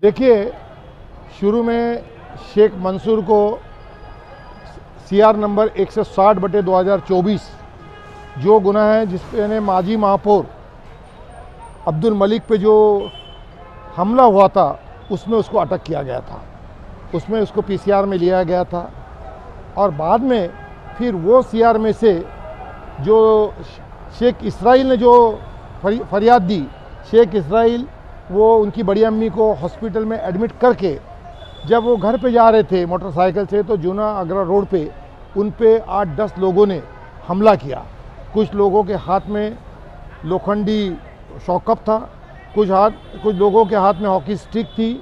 देखिए, शुरू में शेख मंसूर को सीआर नंबर 160/2024 जो गुनाह है जिसने माजी महापौर अब्दुल मलिक पे जो हमला हुआ था उसमें उसको अटक किया गया था। उसमें उसको पीसीआर में लिया गया था और बाद में फिर वो सीआर में से जो शेख इसराइल ने जो फरियाद दी, शेख इसराइल वो उनकी बड़ी अम्मी को हॉस्पिटल में एडमिट करके जब वो घर पे जा रहे थे मोटरसाइकिल से तो जूना आगरा रोड पे उन पे 8-10 लोगों ने हमला किया। कुछ लोगों के हाथ में लोखंडी शॉकअप था, कुछ लोगों के हाथ में हॉकी स्टिक थी।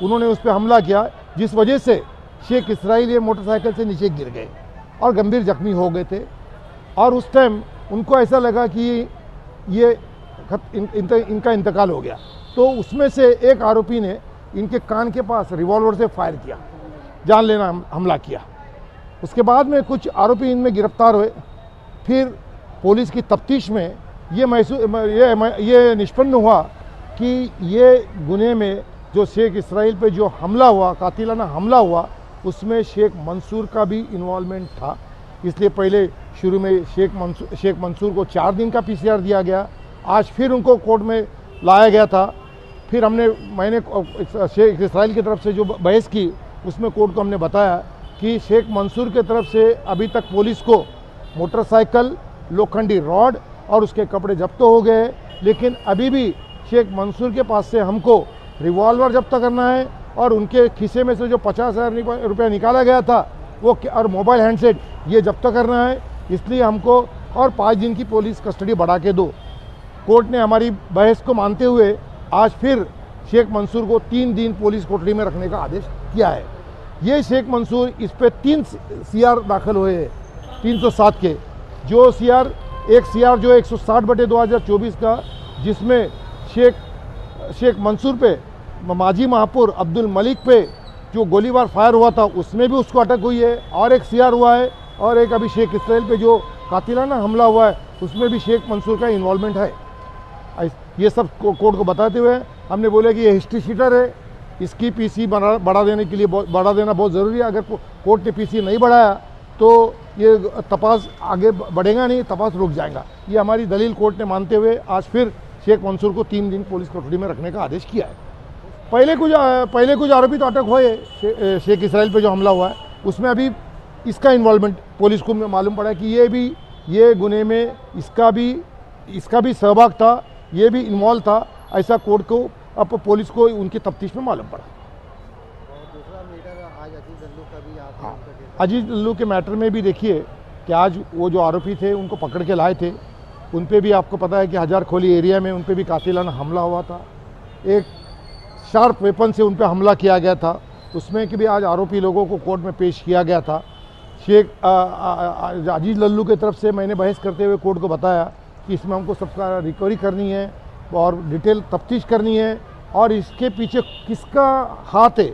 उन्होंने उस पर हमला किया जिस वजह से शेख इसराइल ये मोटरसाइकिल से नीचे गिर गए और गंभीर जख्मी हो गए थे। और उस टाइम उनको ऐसा लगा कि ये इनका इंतकाल हो गया, तो उसमें से एक आरोपी ने इनके कान के पास रिवॉल्वर से फायर किया, जानलेवा हमला किया। उसके बाद में कुछ आरोपी इनमें गिरफ्तार हुए। फिर पुलिस की तफ्तीश में ये निष्पन्न हुआ कि ये गुने में जो शेख इसराइल पे जो हमला हुआ, कातिलाना हमला हुआ, उसमें शेख मंसूर का भी इन्वॉल्वमेंट था। इसलिए पहले शुरू में शेख मंसूर को 4 दिन का पीसीआर दिया गया। आज फिर उनको कोर्ट में लाया गया था। फिर मैंने शेख इसराइल की तरफ से जो बहस की उसमें कोर्ट को हमने बताया कि शेख मंसूर के तरफ से अभी तक पुलिस को मोटरसाइकिल, लोखंडी रॉड और उसके कपड़े जब्त हो गए, लेकिन अभी भी शेख मंसूर के पास से हमको रिवॉल्वर जब्त करना है और उनके खीसे में से जो 50,000 रुपया निकाला गया था वो और मोबाइल हैंडसेट ये जब्त करना है। इसलिए हमको और 5 दिन की पुलिस कस्टडी बढ़ा के दो। कोर्ट ने हमारी बहस को मानते हुए आज फिर शेख मंसूर को 3 दिन पुलिस कोठरी में रखने का आदेश किया है। ये शेख मंसूर इस पे 3 सीआर दाखिल हुए हैं 307 के। जो एक सीआर जो 160/2024 का, जिसमें शेख मंसूर पे माजी महापौर अब्दुल मलिक पे जो गोलीबार फायर हुआ था उसमें भी उसको अटक हुई है, और एक सीआर हुआ है, और एक अभी शेख इसराइल पे जो कातिलाना हमला हुआ है उसमें भी शेख मंसूर का इन्वॉल्वमेंट है। ये सब कोर्ट को बताते हुए हमने बोले कि ये हिस्ट्री शीटर है, इसकी पीसी बढ़ा देने के लिए बढ़ा देना बहुत ज़रूरी है। अगर कोर्ट ने पीसी नहीं बढ़ाया तो ये तपास आगे बढ़ेगा नहीं, तपास रुक जाएगा। ये हमारी दलील कोर्ट ने मानते हुए आज फिर शेख मंसूर को 3 दिन पुलिस कस्टडी में रखने का आदेश किया है। पहले कुछ आरोपी तो अटक हुए शेख इसराइल पे जो हमला हुआ है उसमें अभी इसका इन्वॉल्वमेंट पुलिस को मालूम पड़ा कि ये गुने में इसका भी सहभाग था, ये भी इन्वॉल्व था। ऐसा कोर्ट को अब पुलिस को उनकी तफ्तीश में मालूम पड़ा। दूसरा मीटर आज अजीज लल्लू का भी आता है। अजीज लल्लू के मैटर में भी देखिए कि आज वो जो आरोपी थे उनको पकड़ के लाए थे, उन पे भी आपको पता है कि हजार खोली एरिया में उन पे भी कातिलाना हमला हुआ था। एक शार्प वेपन से उन पे हमला किया गया था, उसमें कि भी आज आरोपी लोगों को कोर्ट में पेश किया गया था। शेख अजीज लल्लू की तरफ से मैंने बहस करते हुए कोर्ट को बताया कि इसमें हमको सबका रिकवरी करनी है और डिटेल तफ्तीश करनी है, और इसके पीछे किसका हाथ है,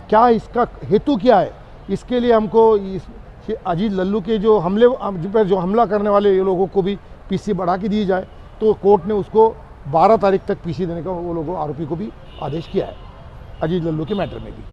क्या इसका हेतु क्या है, इसके लिए हमको अजीज लल्लू के जो हमला करने वाले लोगों को भी पीसी बढ़ा के दी जाए। तो कोर्ट ने उसको 12 तारीख तक पीसी देने का वो लोगों आरोपी को भी आदेश किया है अजीज लल्लू के मैटर में भी।